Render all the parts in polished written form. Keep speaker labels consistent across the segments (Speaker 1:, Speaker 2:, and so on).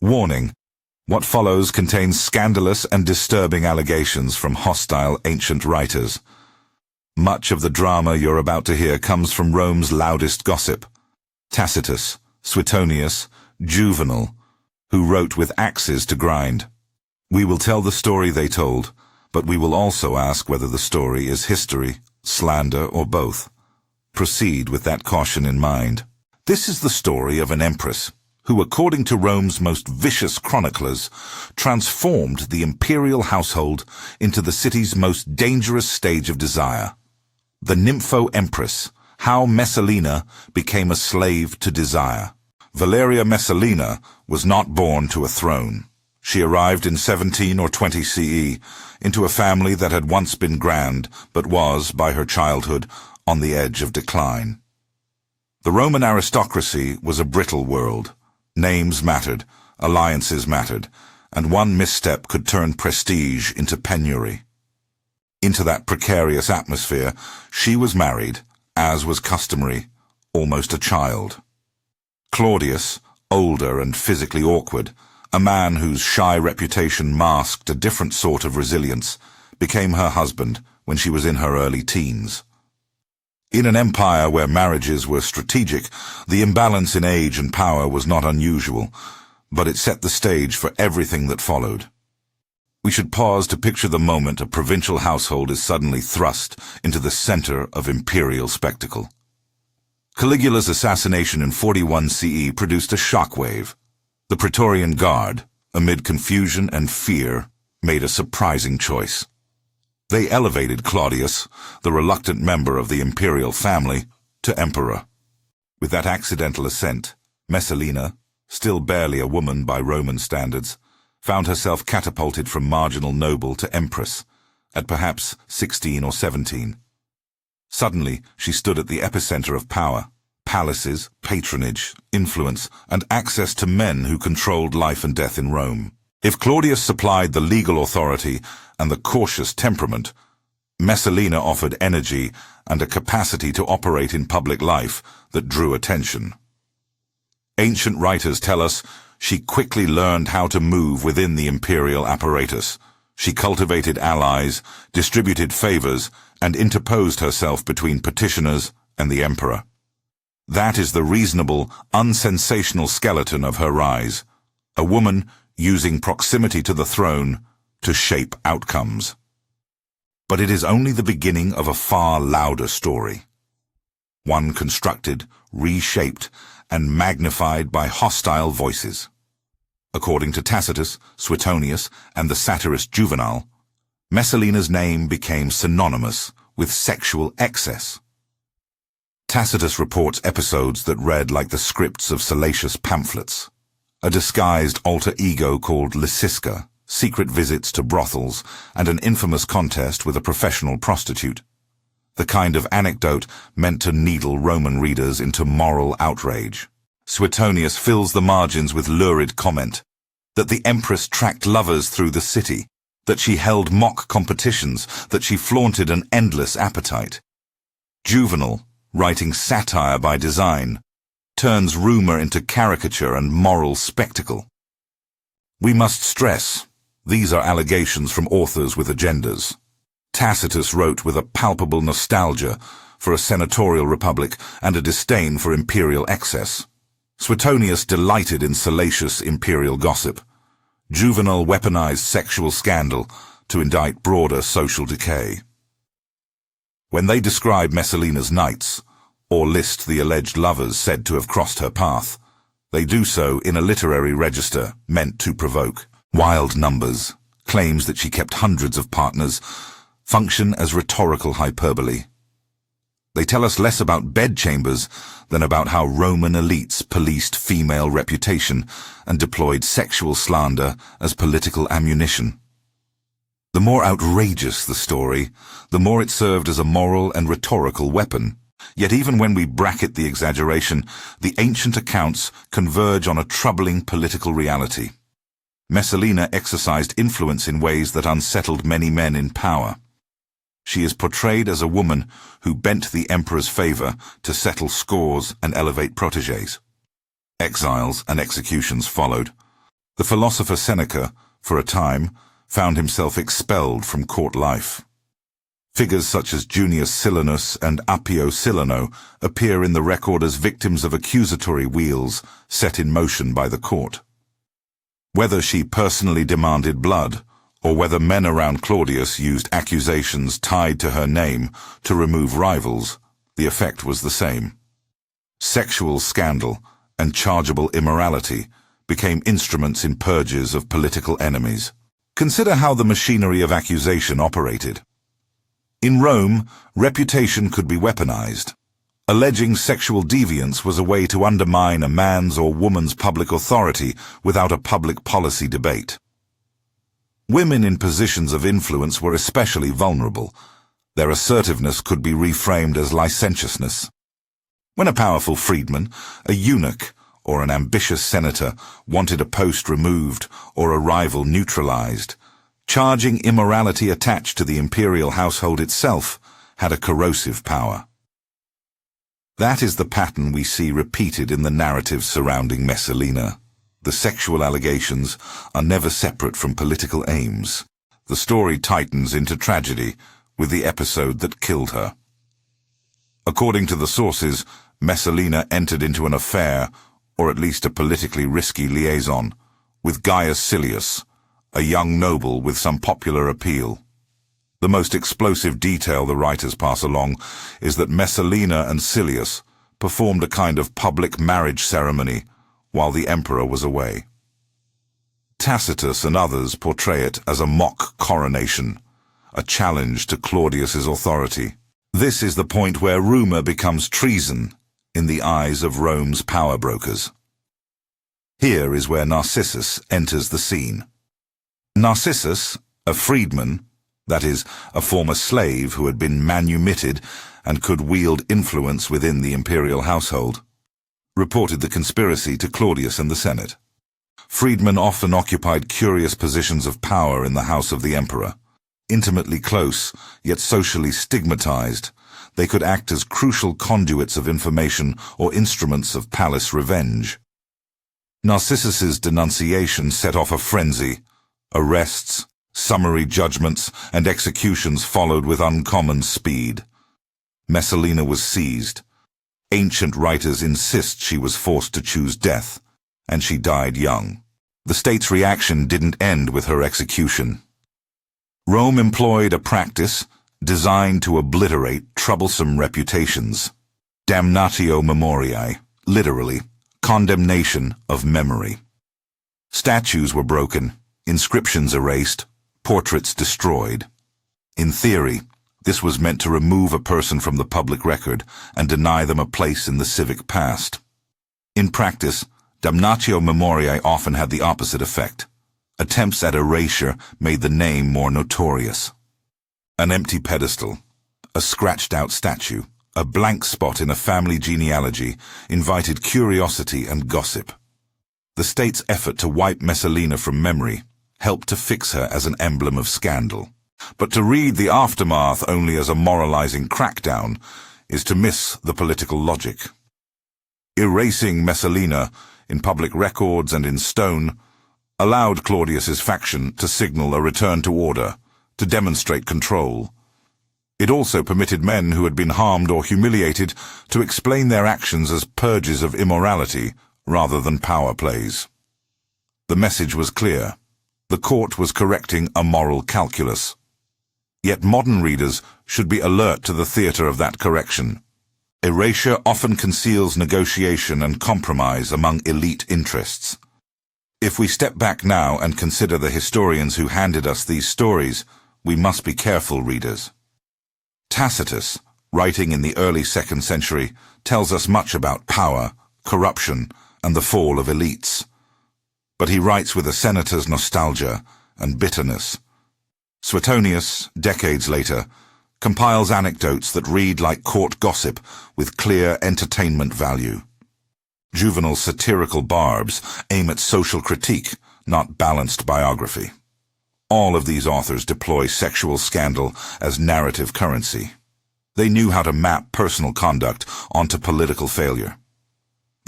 Speaker 1: Warning: what follows contains scandalous and disturbing allegations from hostile ancient writers. Much of the drama you're about to hear comes from Rome's loudest gossip. Tacitus, Suetonius, Juvenal, who wrote with axes to grind. We will tell the story they told, but we will also ask whether the story is history, slander, or both. Proceed with that caution in mind. This is the story of an empress who, according to Rome's most vicious chroniclers, transformed the imperial household into the city's most dangerous stage of desire. The nympho-empress, how Messalina became a slave to desire. Valeria Messalina was not born to a throne. She arrived in 17 or 20 CE into a family that had once been grand, but was, by her childhood, on the edge of decline. The Roman aristocracy was a brittle world. Names mattered, alliances mattered, and one misstep could turn prestige into penury. Into that precarious atmosphere, she was married, as was customary, almost a child. Claudius, older and physically awkward, a man whose shy reputation masked a different sort of resilience, became her husband when she was in her early teens. In an empire where marriages were strategic, the imbalance in age and power was not unusual, but it set the stage for everything that followed. We should pause to picture the moment a provincial household is suddenly thrust into the center of imperial spectacle. Caligula's assassination in 41 CE produced a shockwave. The Praetorian Guard, amid confusion and fear, made a surprising choice. They elevated Claudius, the reluctant member of the imperial family, to emperor. With that accidental ascent, Messalina, still barely a woman by Roman standards, found herself catapulted from marginal noble to empress, at perhaps 16 or 17. Suddenly, she stood at the epicenter of power: palaces, patronage, influence, and access to men who controlled life and death in Rome. If Claudius supplied the legal authority and the cautious temperament, Messalina offered energy and a capacity to operate in public life that drew attention. Ancient writers tell us she quickly learned how to move within the imperial apparatus. She cultivated allies, distributed favors, and interposed herself between petitioners and the emperor. That is the reasonable, unsensational skeleton of her rise. A woman using proximity to the throne to shape outcomes. But it is only the beginning of a far louder story. One constructed, reshaped, and magnified by hostile voices. According to Tacitus, Suetonius, and the satirist Juvenal, Messalina's name became synonymous with sexual excess. Tacitus reports episodes that read like the scripts of salacious pamphlets. A disguised alter ego called Lysiska, secret visits to brothels, and an infamous contest with a professional prostitute. The kind of anecdote meant to needle Roman readers into moral outrage. Suetonius fills the margins with lurid comment that the empress tracked lovers through the city, that she held mock competitions, that she flaunted an endless appetite. Juvenal, writing satire by design, turns rumor into caricature and moral spectacle. We must stress, these are allegations from authors with agendas. Tacitus wrote with a palpable nostalgia for a senatorial republic and a disdain for imperial excess. Suetonius delighted in salacious imperial gossip. Juvenal weaponized sexual scandal to indict broader social decay. When they describe Messalina's nights, or list the alleged lovers said to have crossed her path, they do so in a literary register meant to provoke. Wild numbers, claims that she kept hundreds of partners, function as rhetorical hyperbole. They tell us less about bedchambers than about how Roman elites policed female reputation and deployed sexual slander as political ammunition. The more outrageous the story, the more it served as a moral and rhetorical weapon. Yet even when we bracket the exaggeration, the ancient accounts converge on a troubling political reality. Messalina exercised influence in ways that unsettled many men in power. She is portrayed as a woman who bent the emperor's favor to settle scores and elevate protégés. Exiles and executions followed. The philosopher Seneca, for a time, found himself expelled from court life. Figures such as Junius Silanus and Appio Silano appear in the record as victims of accusatory wheels set in motion by the court. Whether she personally demanded blood, or whether men around Claudius used accusations tied to her name to remove rivals, the effect was the same. Sexual scandal and chargeable immorality became instruments in purges of political enemies. Consider how the machinery of accusation operated. In Rome, reputation could be weaponized. Alleging sexual deviance was a way to undermine a man's or woman's public authority without a public policy debate. Women in positions of influence were especially vulnerable. Their assertiveness could be reframed as licentiousness. When a powerful freedman, a eunuch, or an ambitious senator wanted a post removed or a rival neutralized, charging immorality attached to the imperial household itself had a corrosive power. That is the pattern we see repeated in the narrative surrounding Messalina. The sexual allegations are never separate from political aims. The story tightens into tragedy with the episode that killed her. According to the sources, Messalina entered into an affair, or at least a politically risky liaison, with Gaius Silius, a young noble with some popular appeal. The most explosive detail the writers pass along is that Messalina and Silius performed a kind of public marriage ceremony while the emperor was away. Tacitus and others portray it as a mock coronation, a challenge to Claudius's authority. This is the point where rumor becomes treason in the eyes of Rome's power brokers. Here is where Narcissus enters the scene. Narcissus, a freedman, that is, a former slave who had been manumitted and could wield influence within the imperial household, reported the conspiracy to Claudius and the Senate. Freedmen often occupied curious positions of power in the house of the emperor. Intimately close, yet socially stigmatized, they could act as crucial conduits of information or instruments of palace revenge. Narcissus's denunciation set off a frenzy. Arrests, summary judgments, and executions followed with uncommon speed. Messalina was seized. Ancient writers insist she was forced to choose death, and she died young. The state's reaction didn't end with her execution. Rome employed a practice designed to obliterate troublesome reputations. Damnatio memoriae, literally, condemnation of memory. Statues were broken, inscriptions erased, portraits destroyed. In theory, this was meant to remove a person from the public record and deny them a place in the civic past. In practice, damnatio memoriae often had the opposite effect. Attempts at erasure made the name more notorious. An empty pedestal, a scratched-out statue, a blank spot in a family genealogy invited curiosity and gossip. The state's effort to wipe Messalina from memory helped to fix her as an emblem of scandal. But to read the aftermath only as a moralizing crackdown is to miss the political logic. Erasing Messalina in public records and in stone allowed Claudius's faction to signal a return to order, to demonstrate control. It also permitted men who had been harmed or humiliated to explain their actions as purges of immorality rather than power plays. The message was clear. The court was correcting a moral calculus. Yet modern readers should be alert to the theatre of that correction. Erasure often conceals negotiation and compromise among elite interests. If we step back now and consider the historians who handed us these stories, we must be careful readers. Tacitus, writing in the early 2nd century, tells us much about power, corruption, and the fall of elites. But he writes with a senator's nostalgia and bitterness. Suetonius, decades later, compiles anecdotes that read like court gossip with clear entertainment value. Juvenal's satirical barbs aim at social critique, not balanced biography. All of these authors deploy sexual scandal as narrative currency. They knew how to map personal conduct onto political failure.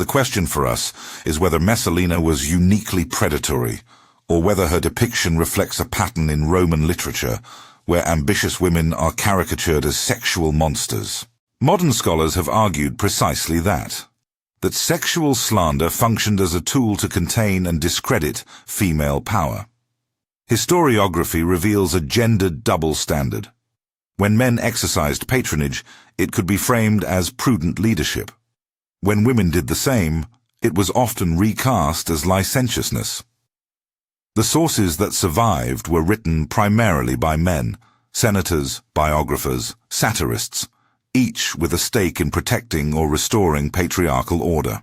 Speaker 1: The question for us is whether Messalina was uniquely predatory, or whether her depiction reflects a pattern in Roman literature where ambitious women are caricatured as sexual monsters. Modern scholars have argued precisely that sexual slander functioned as a tool to contain and discredit female power. Historiography reveals a gendered double standard. When men exercised patronage, it could be framed as prudent leadership. When women did the same, it was often recast as licentiousness. The sources that survived were written primarily by men, senators, biographers, satirists, each with a stake in protecting or restoring patriarchal order.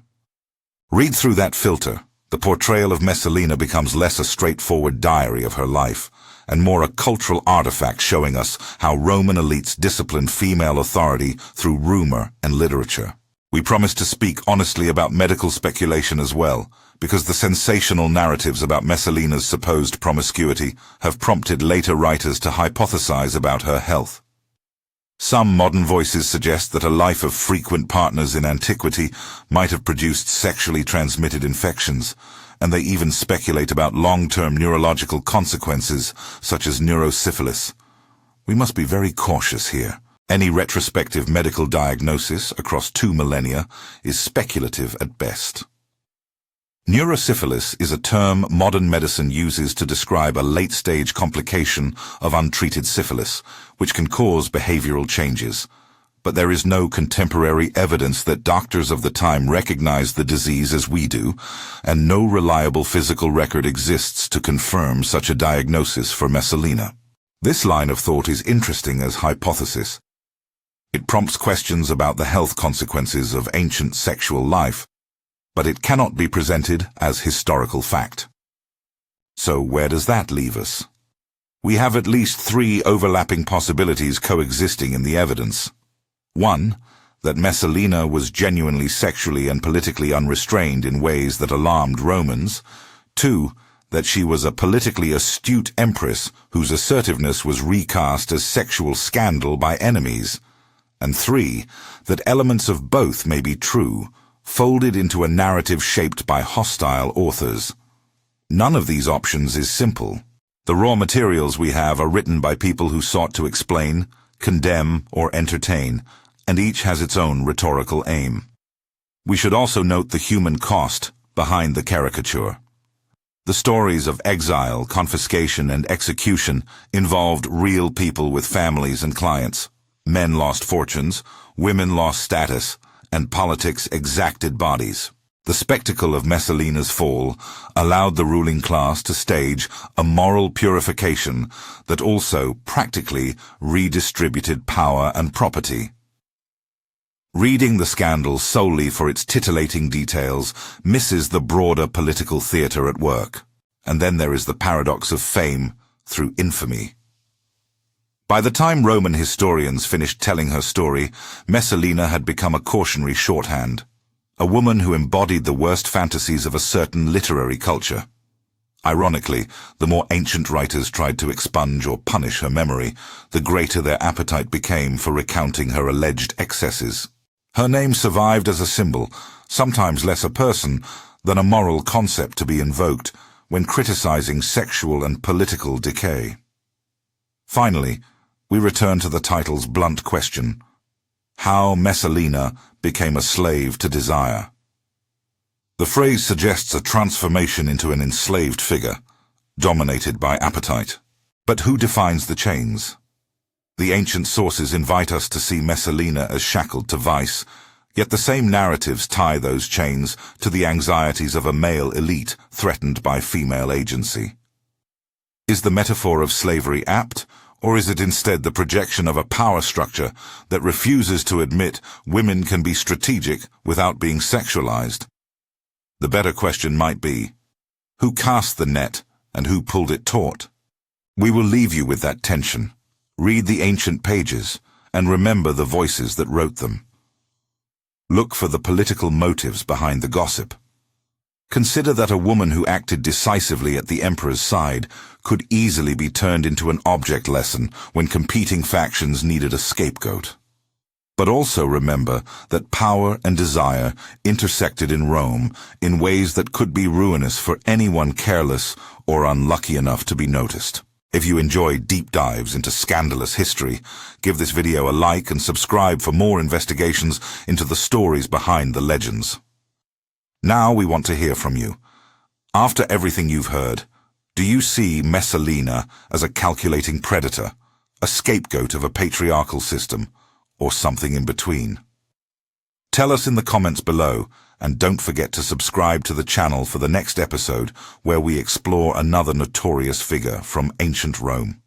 Speaker 1: Read through that filter. The portrayal of Messalina becomes less a straightforward diary of her life, and more a cultural artifact showing us how Roman elites disciplined female authority through rumor and literature. We promise to speak honestly about medical speculation as well, because the sensational narratives about Messalina's supposed promiscuity have prompted later writers to hypothesize about her health. Some modern voices suggest that a life of frequent partners in antiquity might have produced sexually transmitted infections, and they even speculate about long-term neurological consequences such as neurosyphilis. We must be very cautious here. Any retrospective medical diagnosis across 2 millennia is speculative at best. Neurosyphilis is a term modern medicine uses to describe a late-stage complication of untreated syphilis, which can cause behavioral changes. But there is no contemporary evidence that doctors of the time recognize the disease as we do, and no reliable physical record exists to confirm such a diagnosis for Messalina. This line of thought is interesting as hypothesis. It prompts questions about the health consequences of ancient sexual life, but it cannot be presented as historical fact. So where does that leave us? We have at least 3 overlapping possibilities coexisting in the evidence. 1, that Messalina was genuinely sexually and politically unrestrained in ways that alarmed Romans. 2, that she was a politically astute empress whose assertiveness was recast as sexual scandal by enemies. And 3, that elements of both may be true, folded into a narrative shaped by hostile authors. None of these options is simple. The raw materials we have are written by people who sought to explain, condemn, or entertain, and each has its own rhetorical aim. We should also note the human cost behind the caricature. The stories of exile, confiscation, and execution involved real people with families and clients. Men lost fortunes, women lost status, and politics exacted bodies. The spectacle of Messalina's fall allowed the ruling class to stage a moral purification that also practically redistributed power and property. Reading the scandal solely for its titillating details misses the broader political theater at work. And then there is the paradox of fame through infamy. By the time Roman historians finished telling her story, Messalina had become a cautionary shorthand, a woman who embodied the worst fantasies of a certain literary culture. Ironically, the more ancient writers tried to expunge or punish her memory, the greater their appetite became for recounting her alleged excesses. Her name survived as a symbol, sometimes less a person than a moral concept to be invoked when criticizing sexual and political decay. Finally, we return to the title's blunt question: how Messalina became a slave to desire. The phrase suggests a transformation into an enslaved figure, dominated by appetite. But who defines the chains? The ancient sources invite us to see Messalina as shackled to vice, yet the same narratives tie those chains to the anxieties of a male elite threatened by female agency. Is the metaphor of slavery apt? Or is it instead the projection of a power structure that refuses to admit women can be strategic without being sexualized? The better question might be, who cast the net and who pulled it taut? We will leave you with that tension. Read the ancient pages and remember the voices that wrote them. Look for the political motives behind the gossip. Consider that a woman who acted decisively at the emperor's side could easily be turned into an object lesson when competing factions needed a scapegoat. But also remember that power and desire intersected in Rome in ways that could be ruinous for anyone careless or unlucky enough to be noticed. If you enjoy deep dives into scandalous history, give this video a like and subscribe for more investigations into the stories behind the legends. Now we want to hear from you. After everything you've heard, do you see Messalina as a calculating predator, a scapegoat of a patriarchal system, or something in between? Tell us in the comments below, and don't forget to subscribe to the channel for the next episode where we explore another notorious figure from ancient Rome.